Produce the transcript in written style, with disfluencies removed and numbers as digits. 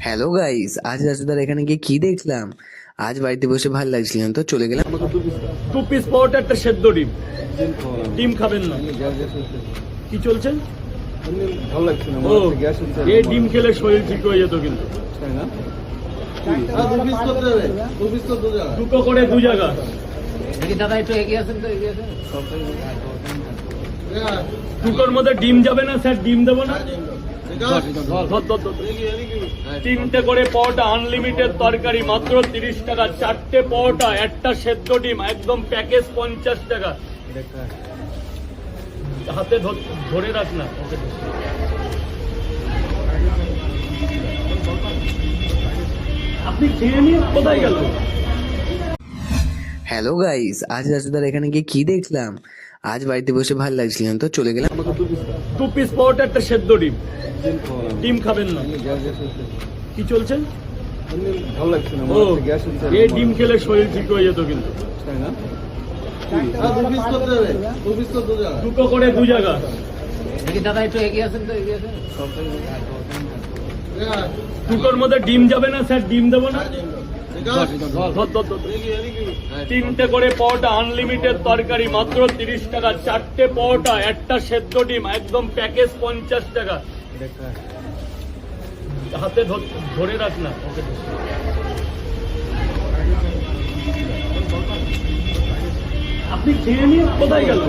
Hello guys, আজ রাজুদার এখানে গিয়ে কি দেখলাম। আজ বাড়িতে বসে ভালো লাগছিল না, তো চলে গেলাম। টু পিস পাওয়াটা একটা সেদ্ধ ডিম। ডিম খাবেন না? কি চলছে? ভালো লাগছে না, ও, এই ডিম খেলে শরীর ঠিক হয়ে যেত কিন্তু। তাই না? দুটো করে দু জায়গা। দাদা একটু এগিয়ে আসেন তো, এগিয়ে আসেন। দুটোর মধ্যে ডিম যাবে না স্যার? ডিম দেবো না? ধর, ধর, ধর। তিনটে করে পরোটা, আনলিমিটেড তরকারি, মাত্র 30 টাকা। চারটে পরোটা, একটা সেদ্ধ ডিম, একদম প্যাকেজ 50 টাকা। হাতে ধরে রাখ না। আপনি খেয়ে নিয়ে কোথায় গেল? হ্যালো গাইস, আজ রাজুদার এখানে গিয়ে কি দেখলাম। আজ বাড়িতে বসে ভালো লাগছিল না, তো চলে গেলাম। টু পিস পাওয়াটা একটা সেদ্ধ ডিম। ডিম খাবেন না? কি চলছে? ভালো লাগছে না, ও, এই ডিম খেলে শরীর ঠিক হয়ে যেত কিন্তু। তাই না? দুটো করে দু জায়গা। দাদা একটু এগিয়ে আসেন তো, এগিয়ে আসেন। দুটোর মধ্যে ডিম যাবে না স্যার? ডিম দেবো না? ধর, ধর, ধর। তিনটে করে পরোটা, আনলিমিটেড তরকারি, মাত্র 30 টাকা। চারটে পরোটা, একটা সেদ্ধ ডিম, একদম প্যাকেজ 50 টাকা। হাতে ধরে রাখ না। আপনি খেয়ে নিয়ে কোথায় গেল?